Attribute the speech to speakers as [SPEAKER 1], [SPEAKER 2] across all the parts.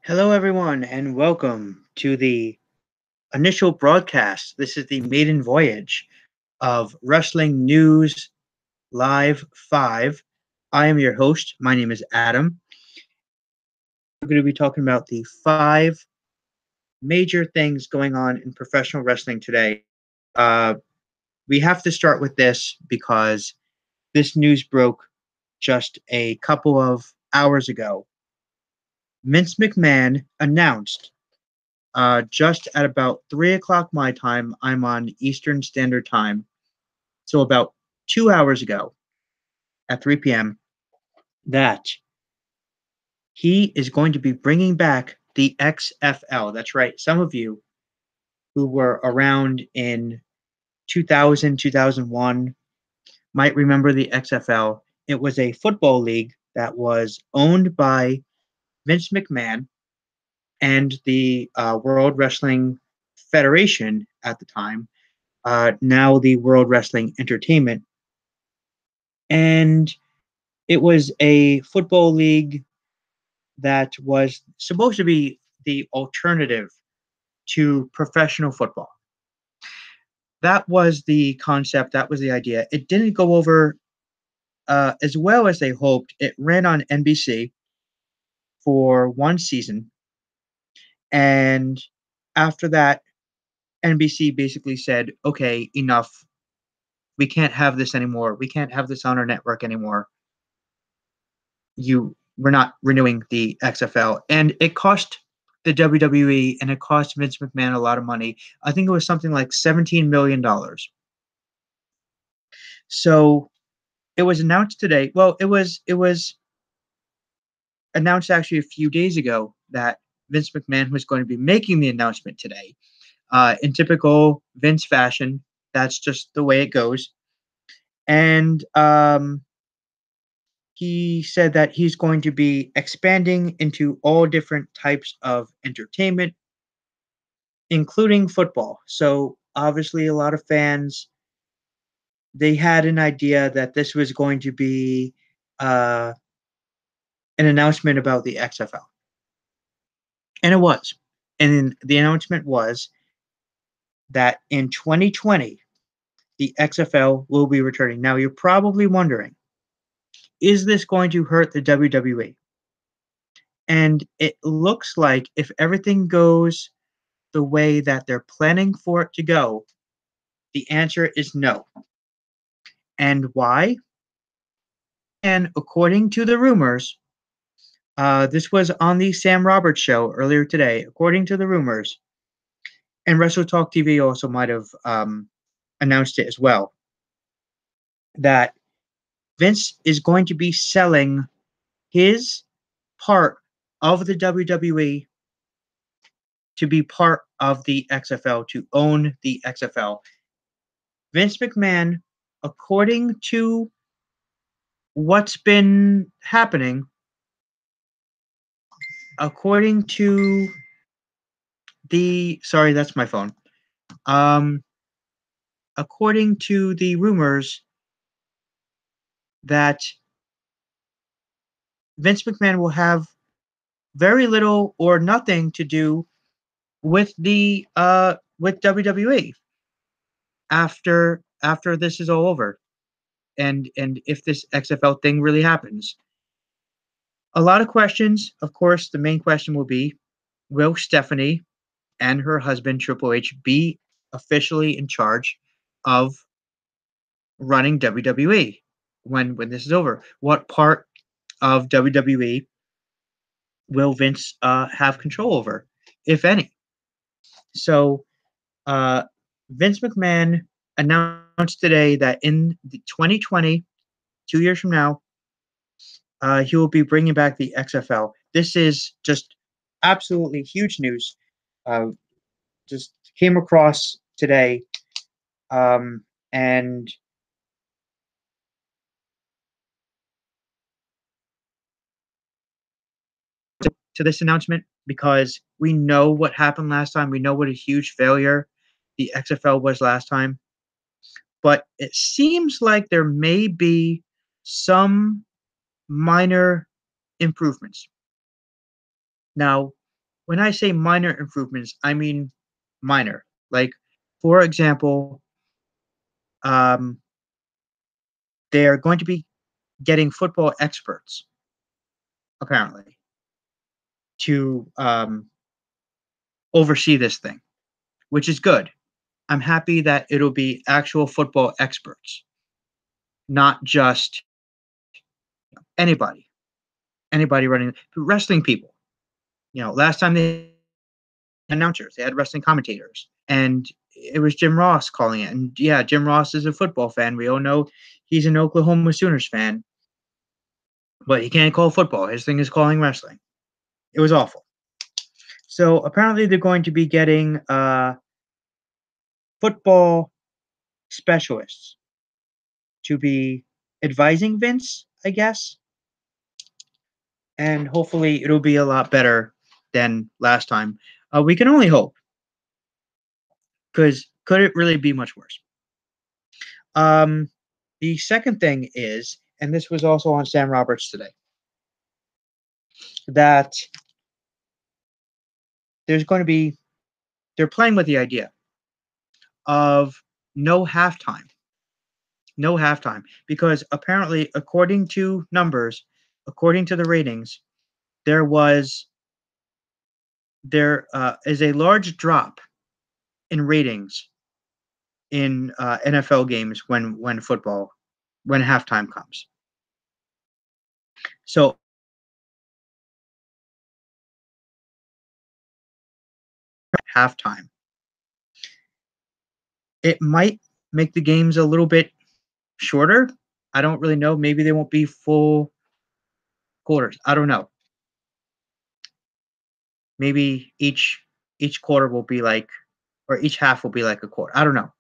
[SPEAKER 1] Hello, everyone, and welcome to the initial broadcast. This is the maiden voyage of Wrestling News Live 5. I am your host. My name is Adam. We're going to be talking about the five major things going on in professional wrestling today. Uh, we have to start with this because this news broke just a couple of hours ago. Vince McMahon announced just at about 3 o'clock my time. I'm on Eastern Standard Time. So about 2 hours ago at 3 p.m., that he is going to be bringing back the XFL. That's right. Some of you who were around in 2000, 2001 might remember the XFL. It was a football league that was owned by Vince McMahon and the World Wrestling Federation at the time, now the World Wrestling Entertainment. And it was a football league that was supposed to be the alternative to professional football. That was the concept, that was the idea. It didn't go over as well as they hoped. It ran on NBC for one season. And after that, NBC basically said, okay, enough. We can't have this anymore. We can't have this on our network anymore. We're not renewing the XFL. And it cost the WWE and it cost Vince McMahon a lot of money. I think it was something like $17 million. So it was announced today. Well, it was announced actually a few days ago that Vince McMahon was going to be making the announcement today. In typical Vince fashion, that's just the way it goes. And he said that he's going to be expanding into all different types of entertainment, including football. So obviously, a lot of fans they had an idea that this was going to be uh, an announcement about the XFL, and it was. And the announcement was that in 2020, the XFL will be returning. Now, you're probably wondering, is this going to hurt the WWE? And it looks like if everything goes the way that they're planning for it to go, the answer is no. And why? And according to the rumors, this was on the Sam Roberts show earlier today. According to the rumors, and Wrestle Talk TV also might have announced it as well, that Vince is going to be selling his part of the WWE to be part of the XFL, to own the XFL. Vince McMahon, according to what's been happening, according to the sorry, that's my phone. Um, according to the rumors that Vince McMahon will have very little or nothing to do with WWE after this is all over, and if this XFL thing really happens. A lot of questions. Of course, the main question will be, will Stephanie and her husband Triple H be officially in charge of running WWE when this is over? What part of WWE will Vince have control over, if any? So uh, Vince McMahon announced today that in 2020, 2 years from now, he will be bringing back the XFL. This is just absolutely huge news. Uh, just came across today, and to this announcement because we know what happened last time. We know what a huge failure the XFL was last time. But it seems like there may be some minor improvements. Now, when I say minor improvements, I mean minor. Like, for example, um, they're going to be getting football experts apparently to oversee this thing, which is good. I'm happy that it'll be actual football experts, not just anybody, anybody running wrestling people. Last time they had announcers, they had wrestling commentators, and it was Jim Ross calling it. And yeah, Jim Ross is a football fan. We all know he's an Oklahoma Sooners fan, but he can't call football. His thing is calling wrestling. It was awful. So apparently they're going to be getting football specialists to be advising Vince, I guess, and hopefully it'll be a lot better than last time. We can only hope, because could it really be much worse? Um, the second thing is, and this was also on Sam Roberts today, that there's going to be they're playing with the idea of no halftime, no halftime, because apparently, according to the ratings, there was there is a large drop in ratings in NFL games when halftime comes. So halftime, it might make the games a little bit shorter. I don't really know. Maybe they won't be full quarters. I don't know. Maybe each quarter will be like, or each half will be like a quarter. I don't know.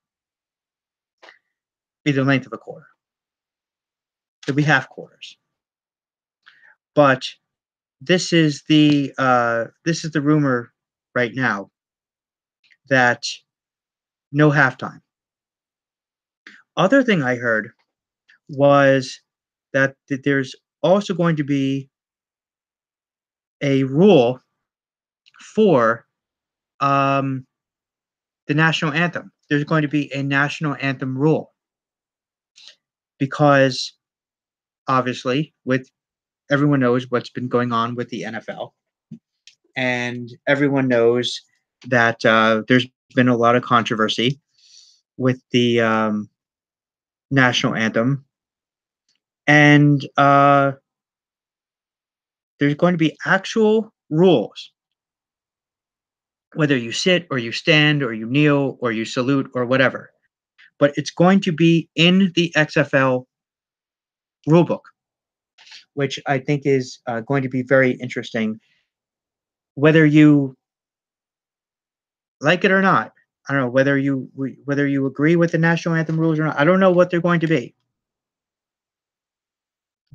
[SPEAKER 1] Be the length of a quarter. It'll be half quarters. But this is the rumor right now that no halftime. Other thing I heard was that there's also going to be a rule for um, the national anthem. There's going to be a national anthem rule because obviously, with everyone knows what's been going on with the NFL, and everyone knows that there's been a lot of controversy with the national anthem, and there's going to be actual rules, whether you sit or you stand or you kneel or you salute or whatever. But it's going to be in the XFL rulebook, which I think is going to be very interesting. Whether you like it or not, I don't know whether you agree with the national anthem rules or not. I don't know what they're going to be,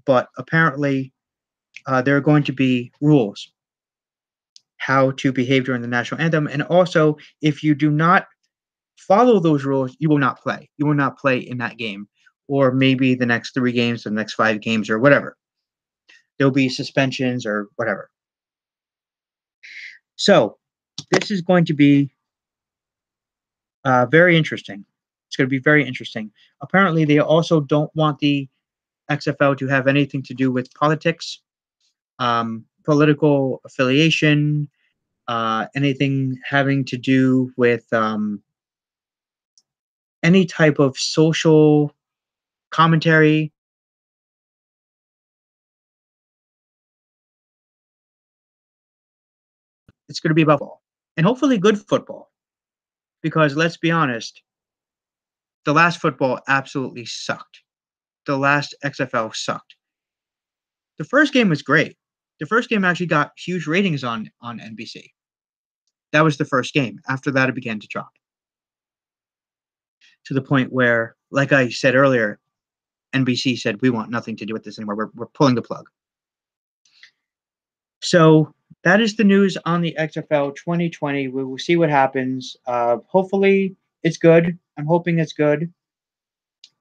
[SPEAKER 1] but apparently there are going to be rules how to behave during the national anthem, and also if you do not follow those rules, you will not play. You will not play in that game, or maybe the next 3 games, the next 5 games, or whatever. There'll be suspensions or whatever. So this is going to be very interesting. It's going to be very interesting. Apparently, they also don't want the XFL to have anything to do with politics, political affiliation, anything having to do with any type of social commentary. It's going to be about football, and hopefully good football, because let's be honest, the last football absolutely sucked. The last XFL sucked. The first game was great. The first game actually got huge ratings on NBC. That was the first game. After that, it began to drop to the point where, like I said earlier, NBC said, we want nothing to do with this anymore. We're pulling the plug. So that is the news on the XFL 2020. We will see what happens. Hopefully, it's good. I'm hoping it's good.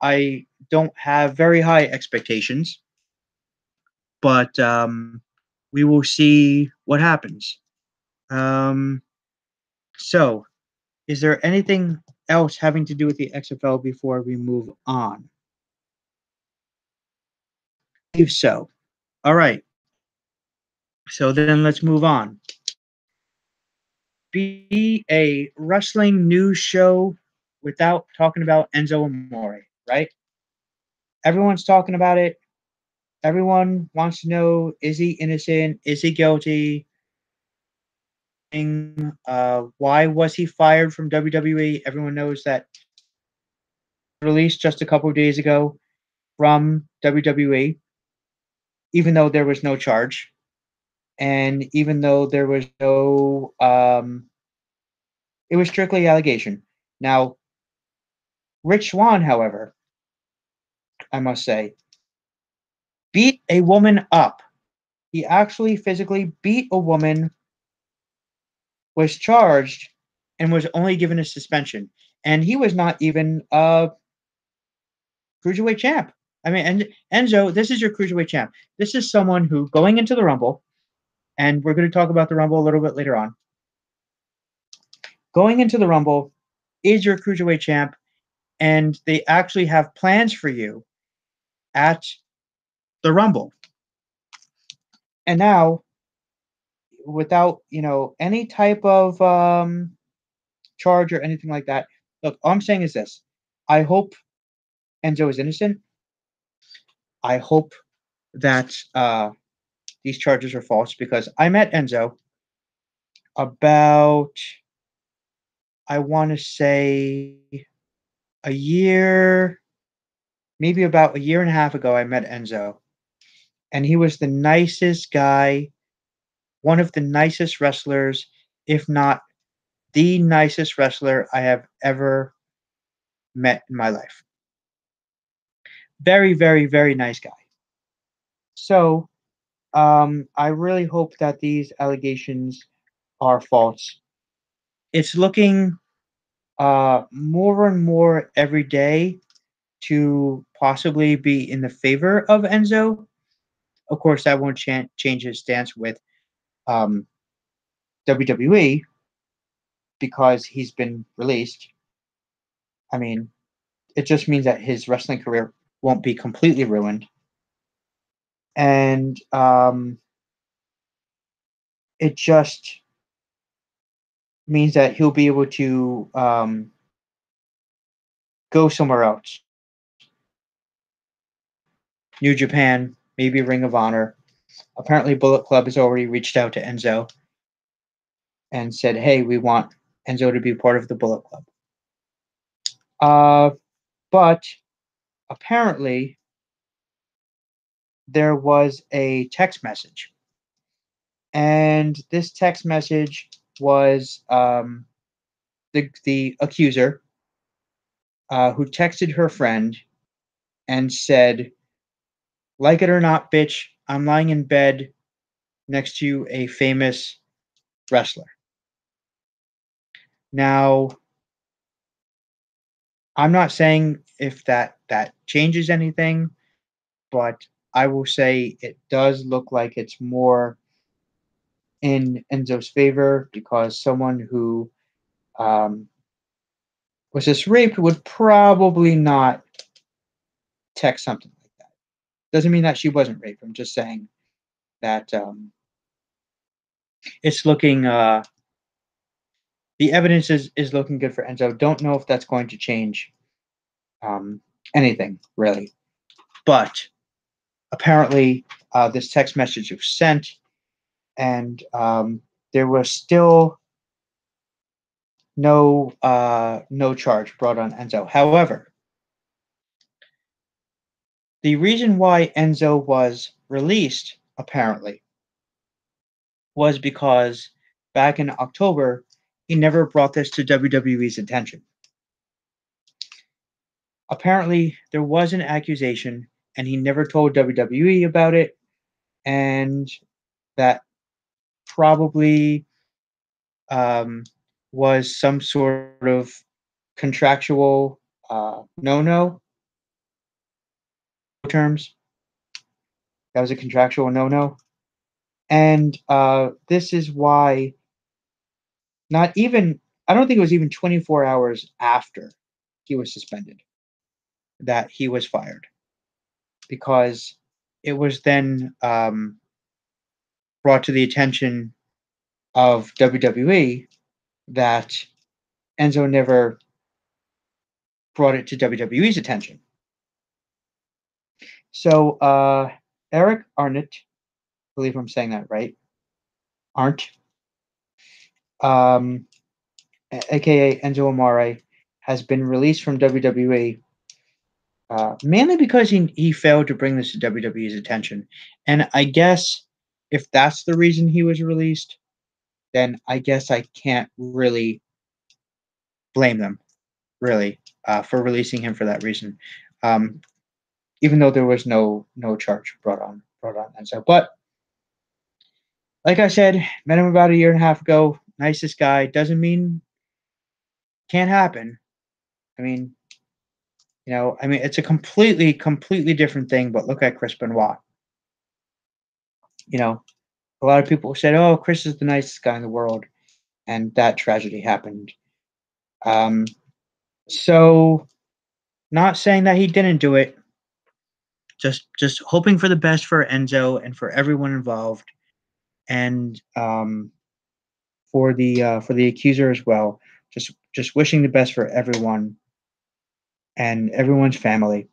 [SPEAKER 1] I don't have very high expectations, but we will see what happens. Um, so, is there anything else having to do with the XFL before we move on? I believe so. All right. So then let's move on. Be a wrestling news show without talking about Enzo Amore, right? Everyone's talking about it. Everyone wants to know, is he innocent? Is he guilty? Why was he fired from WWE? Everyone knows that released just a couple of days ago from WWE, even though there was no charge, and even though there was no, it was strictly allegation. Now, Rich Swann, however, I must say, beat a woman up. He actually physically beat a woman, was charged, and was only given a suspension. And he was not even a cruiserweight champ. I mean, and Enzo, this is your cruiserweight champ. This is someone who, going into the Rumble, and we're going to talk about the Rumble a little bit later on. Going into the Rumble is your cruiserweight champ, and they actually have plans for you at the Rumble. And now, without any type of charge or anything like that, look, all I'm saying is this: I hope Enzo is innocent. I hope that these charges are false because I met Enzo about, I want to say, a year, maybe about a year and a half ago. I met Enzo, and he was the nicest guy, one of the nicest wrestlers, if not the nicest wrestler I have ever met in my life. Very, very, very nice guy. So, I really hope that these allegations are false. It's looking more and more every day to possibly be in the favor of Enzo. Of course, that won't change his stance with um, WWE because he's been released. I mean, it just means that his wrestling career won't be completely ruined. And it just means that he'll be able to go somewhere else. New Japan, maybe Ring of Honor. Apparently, Bullet Club has already reached out to Enzo and said, "Hey, we want Enzo to be part of the Bullet Club." But apparently, there was a text message, and this text message was the accuser who texted her friend and said, "Like it or not, bitch, I'm lying in bed next to a famous wrestler." Now, I'm not saying if that changes anything, but I will say it does look like it's more in Enzo's favor because someone who um, was just raped would probably not text something like that. Doesn't mean that she wasn't raped. I'm just saying that it's looking the evidence is looking good for Enzo. Don't know if that's going to change um, anything really, but apparently this text message was sent, and there was still no charge brought on Enzo. However, the reason why Enzo was released apparently was because back in October he never brought this to WWE's attention. Apparently, there was an accusation, and he never told WWE about it, and that probably um, was some sort of contractual no-no terms. That was a contractual no-no, and this is why Not even, I don't think it was even 24 hours after he was suspended that he was fired, because it was then brought to the attention of WWE that Enzo never brought it to WWE's attention. So Eric Arnott, I believe I'm saying that right, Arndt, um, aka Enzo Amore, has been released from WWE, mainly because he failed to bring this to WWE's attention. And I guess if that's the reason he was released, then I guess I can't really blame them, really, for releasing him for that reason. Um, Even though there was no charge brought on Enzo. But like I said, met him about a year and a half ago. Nicest guy. Doesn't mean can't happen. I mean, it's a completely different thing. But look at Chris Benoit. You know, a lot of people said, "Oh, Chris is the nicest guy in the world," and that tragedy happened. Um, so, not saying that he didn't do it. Just hoping for the best for Enzo and for everyone involved, and for the accuser as well. Just wishing the best for everyone and everyone's family.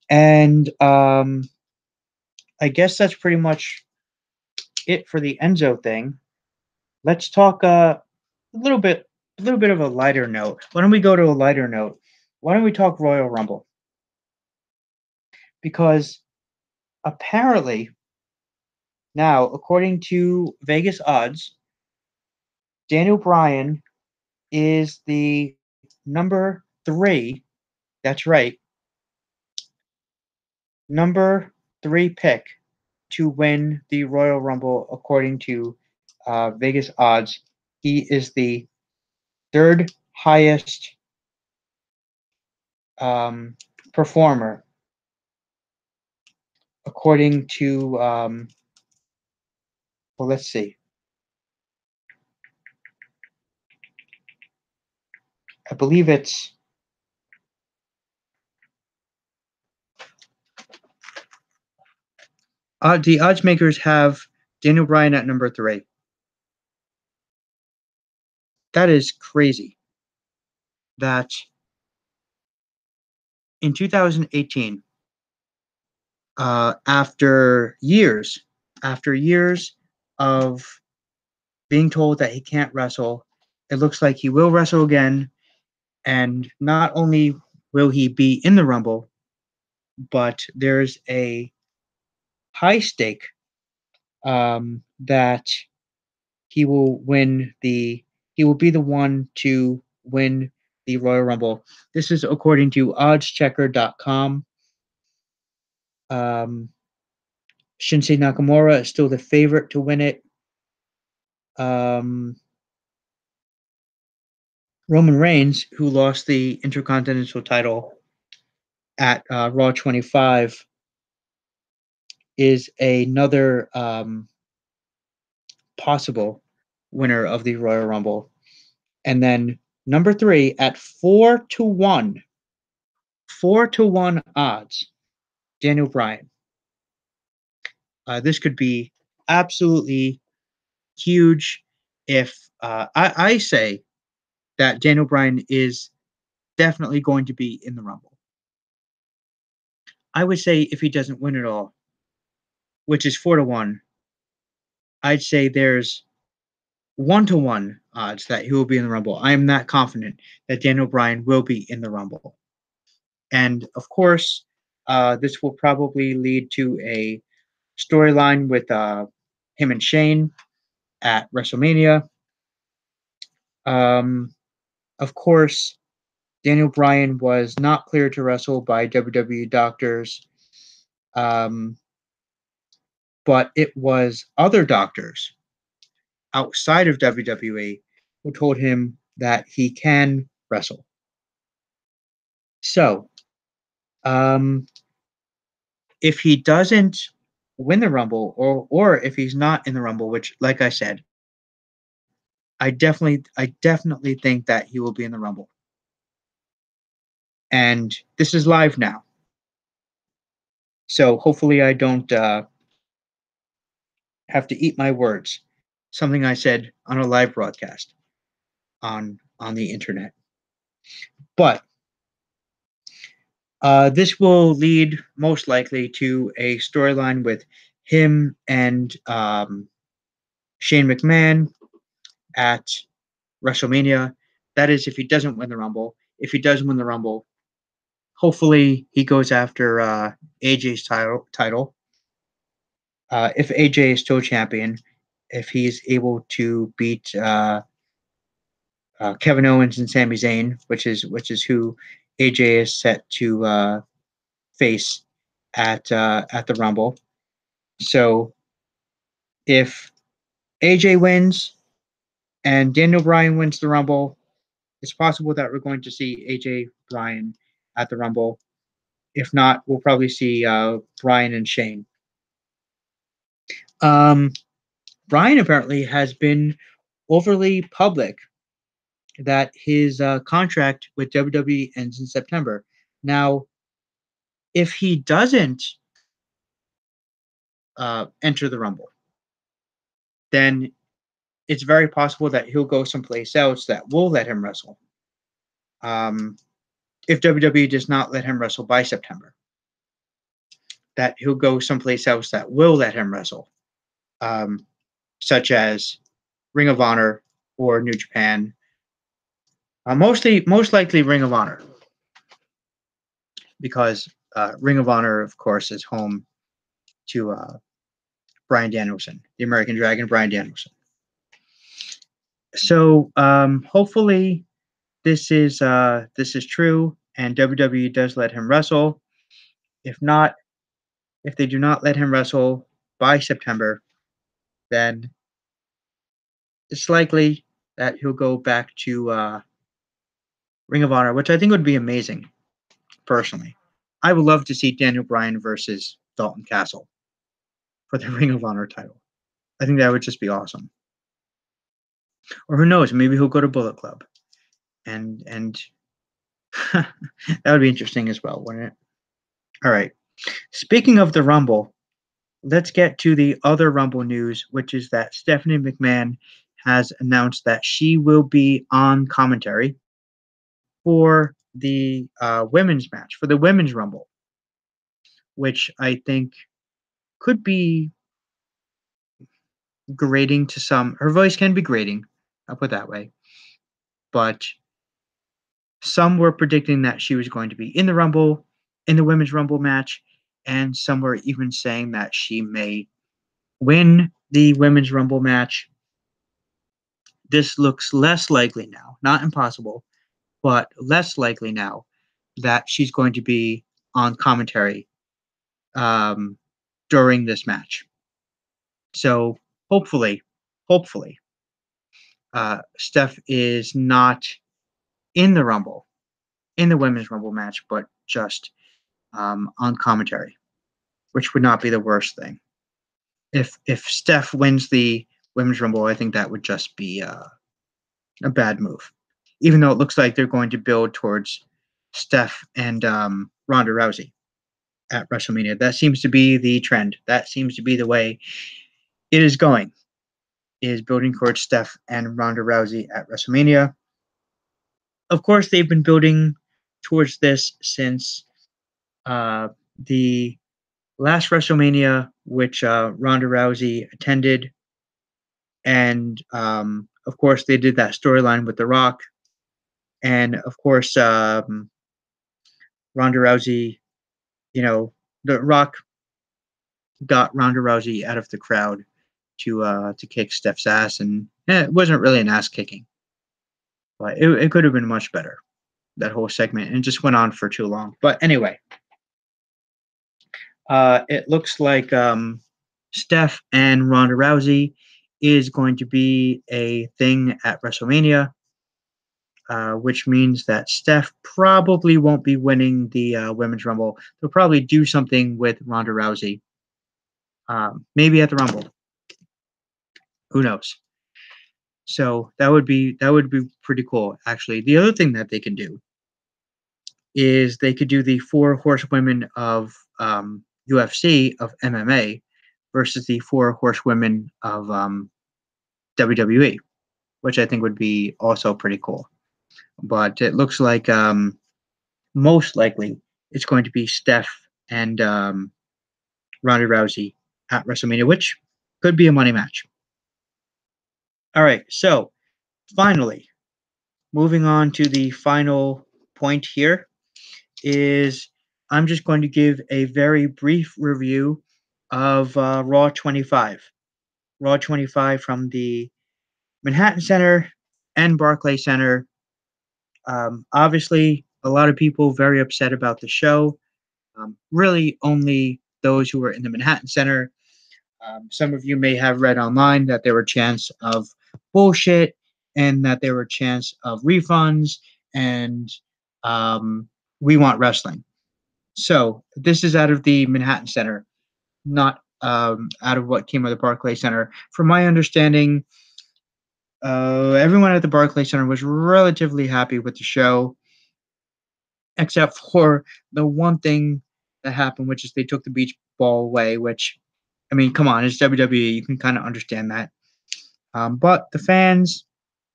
[SPEAKER 1] And I guess that's pretty much it for the Enzo thing. Let's talk a little bit of a lighter note. Why don't we go to a lighter note? Why don't we talk Royal Rumble? Because apparently now, according to Vegas odds, Daniel Bryan is the number 3. That's right, number 3 pick to win the Royal Rumble, according to Vegas odds. He is the third highest um, performer, according to, well, let's see. I believe it's the odds makers have Daniel Bryan at number 3. That is crazy. That in 2018, after years of being told that he can't wrestle, it looks like he will wrestle again. And not only will he be in the Rumble, but there's a high stake that he will win the he will be the one to win the Royal Rumble. This is according to oddschecker.com. Um, Shinsuke Nakamura is still the favorite to win it. Um, Roman Reigns, who lost the Intercontinental title at Raw 25, is another possible winner of the Royal Rumble. And then number 3 at 4-1, 4-1 odds, Daniel Bryan. This could be absolutely huge if I say that Daniel Bryan is definitely going to be in the Rumble. I would say if he doesn't win it all, which is 4-1, I'd say there's 1-1 odds that he will be in the Rumble. I am that confident that Daniel Bryan will be in the Rumble. And of course, this will probably lead to a storyline with him and Shane at WrestleMania. Um, of course, Daniel Bryan was not cleared to wrestle by WWE doctors, um, but it was other doctors outside of WWE who told him that he can wrestle. So, um, if he doesn't win the Rumble, or if he's not in the Rumble, which, like I said, I definitely think that he will be in the Rumble. And this is live now, so hopefully I don't have to eat my words. Something I said on a live broadcast on the internet. But this will lead most likely to a storyline with him and Shane McMahon at WrestleMania. That is, if he doesn't win the Rumble. If he does win the Rumble, hopefully he goes after AJ's title. If AJ is still champion, if he's able to beat Kevin Owens and Sami Zayn, which is who AJ is set to face at the Rumble. So if AJ wins and Daniel Bryan wins the Rumble, it's possible that we're going to see AJ Bryan at the Rumble. If not, we'll probably see Bryan and Shane. Um, Bryan apparently has been overly public that his contract with WWE ends in September. Now, if he doesn't enter the Rumble, then it's very possible that he'll go someplace else that will let him wrestle. If WWE does not let him wrestle by September, that he'll go someplace else that will let him wrestle, um, such as Ring of Honor or New Japan. Most likely Ring of Honor, because Ring of Honor, of course, is home to Bryan Danielson, the American Dragon, Bryan Danielson. So hopefully this is true, and WWE does let him wrestle. If not, if they do not let him wrestle by September, then it's likely that he'll go back to Ring of Honor, which I think would be amazing. Personally, I would love to see Daniel Bryan versus Dalton Castle for the Ring of Honor title. I think that would just be awesome. Or who knows? Maybe he'll go to Bullet Club, and that would be interesting as well, wouldn't it? All right. Speaking of the Rumble, let's get to the other Rumble news, which is that Stephanie McMahon has announced that she will be on commentary for the women's match, for the women's Rumble, which I think could be grating to some. Her voice can be grating, I'll put it that way. But some were predicting that she was going to be in the Rumble, in the women's Rumble match, and some were even saying that she may win the women's Rumble match. This looks less likely now, not impossible, but less likely now that she's going to be on commentary um, during this match. So hopefully, Steph is not in the Rumble, in the women's Rumble match, but just on commentary, which would not be the worst thing. If Steph wins the women's Rumble, I think that would just be a bad move. Even though it looks like they're going to build towards Steph and Ronda Rousey at WrestleMania. That seems to be the trend. That seems to be the way it is going. Is building towards Steph and Ronda Rousey at WrestleMania. Of course, they've been building towards this since the last WrestleMania, which Ronda Rousey attended, and of course they did that storyline with The Rock, and of course Ronda Rousey, The Rock got Ronda Rousey out of the crowd to kick Steph's ass, and it wasn't really an ass kicking, but it could have been much better, that whole segment, and it just went on for too long. But anyway, it looks like Steph and Ronda Rousey is going to be a thing at WrestleMania, which means that Steph probably won't be winning the Women's Rumble. They'll probably do something with Ronda Rousey, maybe at the Rumble. Who knows? So that would be pretty cool, actually. The other thing that they can do is they could do the four horsewomen of UFC of MMA versus the four horsewomen of WWE, which I think would be also pretty cool. But it looks like most likely it's going to be Steph and Ronda Rousey at WrestleMania, which could be a money match. All right, so finally, moving on to the final point here is I'm just going to give a very brief review of Raw 25. Raw 25 from the Manhattan Center and Barclay Center. Obviously, a lot of people very upset about the show. Really, only those who were in the Manhattan Center. Some of you may have read online that there were chants of bullshit and that there were chants of refunds and um, we want wrestling. So this is out of the Manhattan Center, not out of what came out of the Barclay Center. From my understanding, everyone at the Barclay Center was relatively happy with the show, except for the one thing that happened, which is they took the beach ball away. Which, I mean, come on, it's WWE. You can kind of understand that. But the fans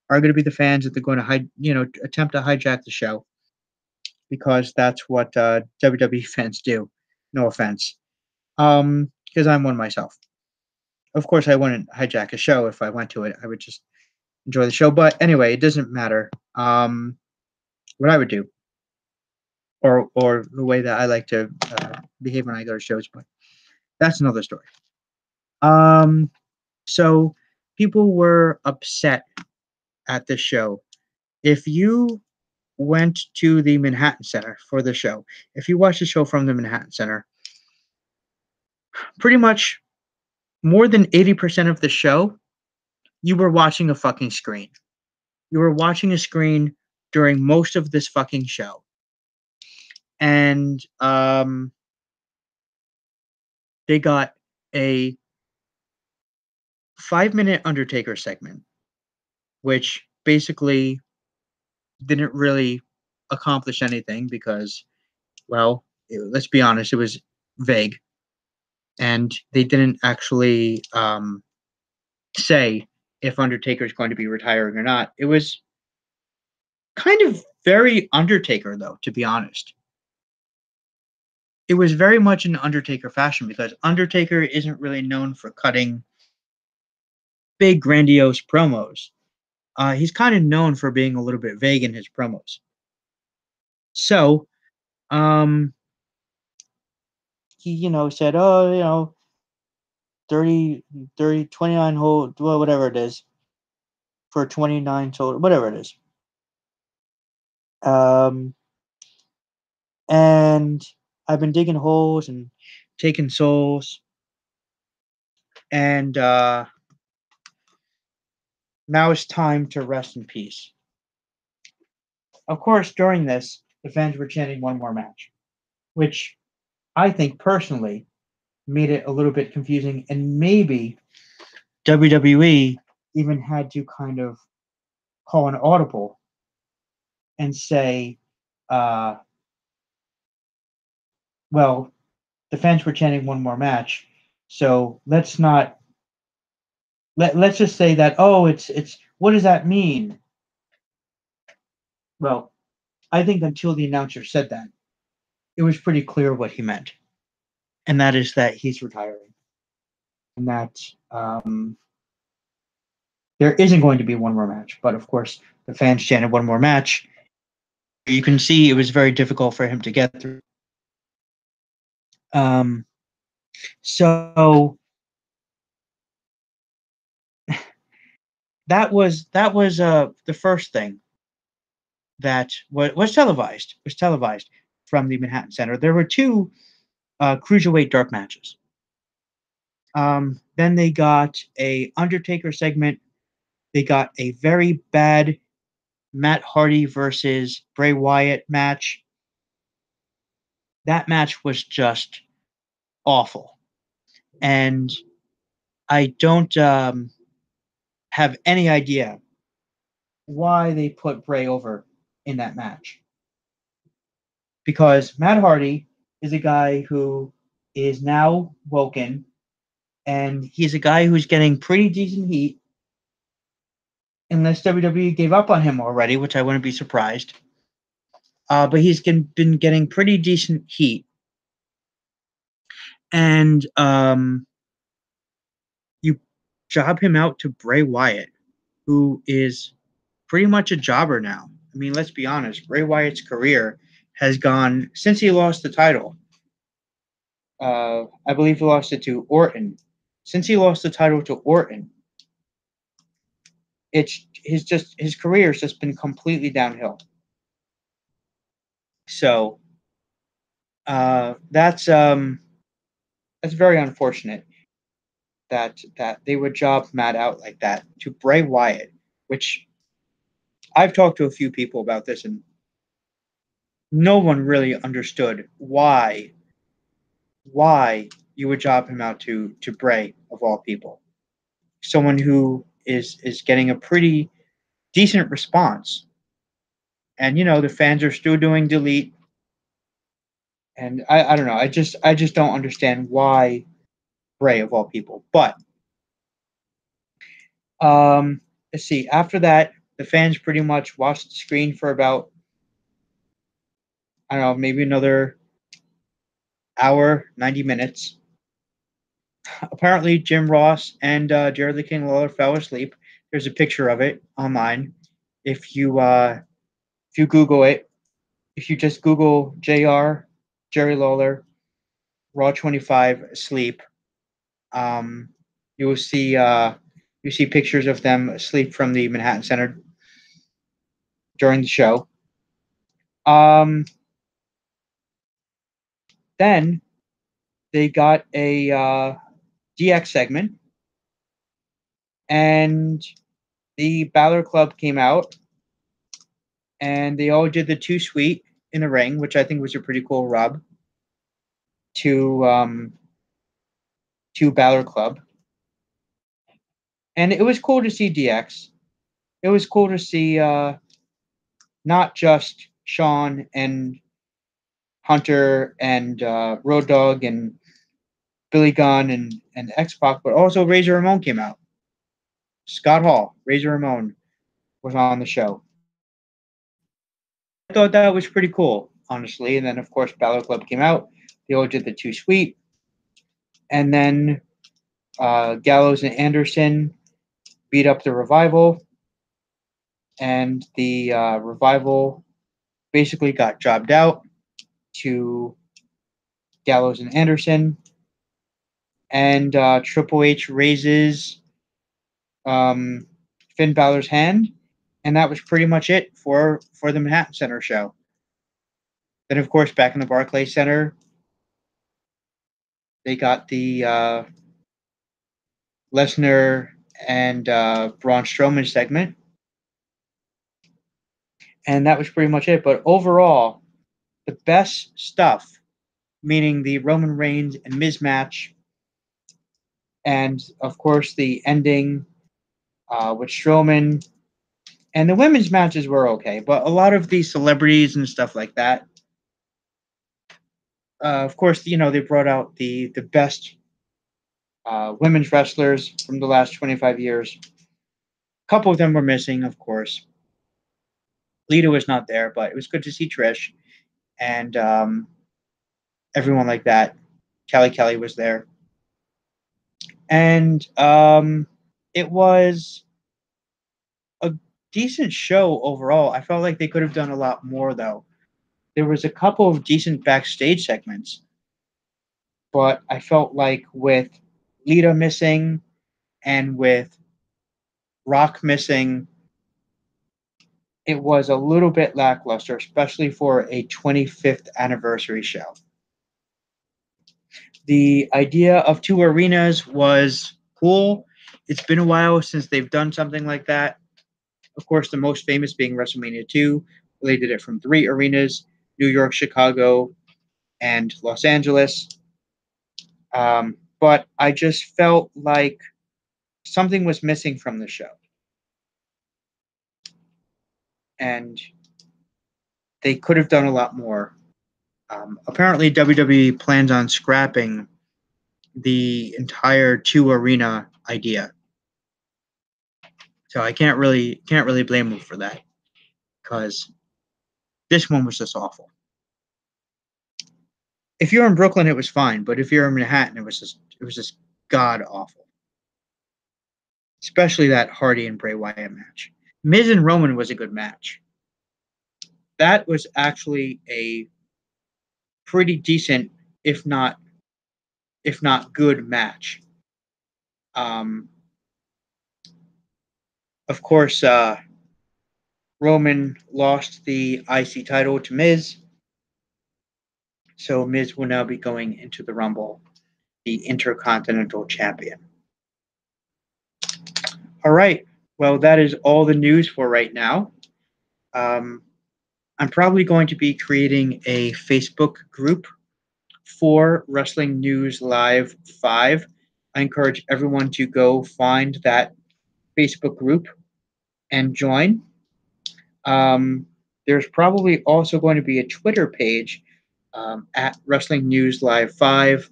[SPEAKER 1] are going to be the fans that they're going to attempt to hijack the show because that's what WWE fans do. No offense, because I'm one myself. Of course, I wouldn't hijack a show if I went to it. I would just enjoy the show. But anyway, it doesn't matter. What I would do, or the way that I like to behave when I go to shows, but that's another story. Um, so people were upset at the show. If you went to the Manhattan Center for the show, if you watched the show from the Manhattan Center, pretty much more than 80% of the show, you were watching a fucking screen. You were watching a screen during most of this fucking show. And they got a 5-minute Undertaker segment, which basically didn't really accomplish anything because, well, let's be honest, it was vague. And they didn't actually say if Undertaker is going to be retiring or not. It was kind of very Undertaker, though, to be honest. It was very much in Undertaker fashion because Undertaker isn't really known for cutting big, grandiose promos. He's kind of known for being a little bit vague in his promos. So, um, he, said, oh, 30, 30, 29 hole, well, whatever it is, for 29 total, whatever it is. Um, and I've been digging holes and taking souls. And now it's time to rest in peace. Of course, during this, the fans were chanting one more match, which I think personally made it a little bit confusing. And maybe WWE even had to kind of call an audible and say, uh, well, the fans were chanting one more match. So let's not let's just say that, oh, it's what does that mean? Well, I think until the announcer said that, it was pretty clear what he meant. And that is that he's retiring. And that there isn't going to be one more match. But of course, the fans chanted one more match. You can see it was very difficult for him to get through. Um, so that was the first thing that was televised. Was televised from the Manhattan Center. There were two cruiserweight dark matches. Then they got a Undertaker segment. They got a very bad Matt Hardy versus Bray Wyatt match. That match was just awful, and I don't have any idea why they put Bray over in that match. Because Matt Hardy is a guy who is now woken, and he's a guy who's getting pretty decent heat, unless WWE gave up on him already, which I wouldn't be surprised. But he's been getting pretty decent heat, and you job him out to Bray Wyatt, who is pretty much a jobber now. I mean, let's be honest. Bray Wyatt's career has gone since he lost the title. I believe he lost it to Orton. Since he lost the title to Orton, it's his career has just been completely downhill. So that's very unfortunate that they would job Matt out like that to Bray Wyatt, which I've talked to a few people about this, and no one really understood why you would job him out to Bray of all people, someone who is getting a pretty decent response, and the fans are still doing delete, and I don't know, I just don't understand why Bray of all people, but let's see. After that, the fans pretty much watched the screen for about, I don't know, maybe another hour, 90 minutes. Apparently, Jim Ross and Jerry the King Lawler fell asleep. There's a picture of it online. If you Google it, if you just Google JR Jerry Lawler Raw 25 sleep, um, you will see pictures of them asleep from the Manhattan Center during the show. Um, then they got a DX segment, and the Balor Club came out, and they all did the Too Sweet in the ring, which I think was a pretty cool rub to Balor Club, and it was cool to see DX. It was cool to see not just Sean and Hunter and Road Dogg and Billy Gunn and X Pac, but also Razor Ramon came out. Scott Hall, Razor Ramon was on the show. I thought that was pretty cool, honestly. And then, of course, Balor Club came out. They all did the Too Sweet. And then Gallows and Anderson beat up the Revival. And the Revival basically got jobbed out to Gallows and Anderson. And Triple H raises Finn Balor's hand. And that was pretty much it for the Manhattan Center show. Then, of course, back in the Barclays Center, they got the Lesnar and Braun Strowman segment. And that was pretty much it. But overall, the best stuff, meaning the Roman Reigns and Miz match, and of course the ending with Strowman, and the women's matches were okay, but a lot of the celebrities and stuff like that. Of course, they brought out the best women's wrestlers from the last 25 years. A couple of them were missing, of course. Lita was not there, but it was good to see Trish and everyone like that. Kelly was there, and it was a decent show overall. I felt like they could have done a lot more, though. There was a couple of decent backstage segments, but I felt like with Lita missing and with Rock missing, it was a little bit lackluster, especially for a 25th anniversary show. The idea of two arenas was cool. It's been a while since they've done something like that. Of course, the most famous being WrestleMania 2. They did it from 3 arenas: New York, Chicago, and Los Angeles. But I just felt like something was missing from the show. and they could have done a lot more. Apparently, WWE plans on scrapping the entire two arena idea, so I can't really blame them for that because this one was just awful. If you're in Brooklyn, it was fine, but if you're in Manhattan, it was just god awful. Especially that Hardy and Bray Wyatt match. Miz and Roman was a good match. That was actually a pretty decent, if not good match. Um, of course, Roman lost the IC title to Miz, so Miz will now be going into the Rumble, the Intercontinental Champion. All right. Well, that is all the news for right now. Um, I'm probably going to be creating a Facebook group for Wrestling News Live 5. I encourage everyone to go find that Facebook group and join. There's probably also going to be a Twitter page at Wrestling News Live 5.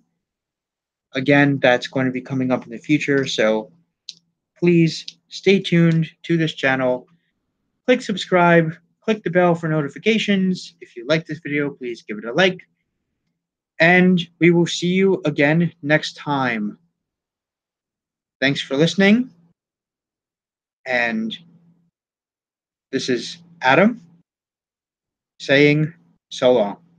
[SPEAKER 1] Again, that's going to be coming up in the future, so please stay tuned to this channel. Click subscribe, click the bell for notifications. If you like this video, please give it a like. And we will see you again next time. Thanks for listening. And this is Adam saying so long.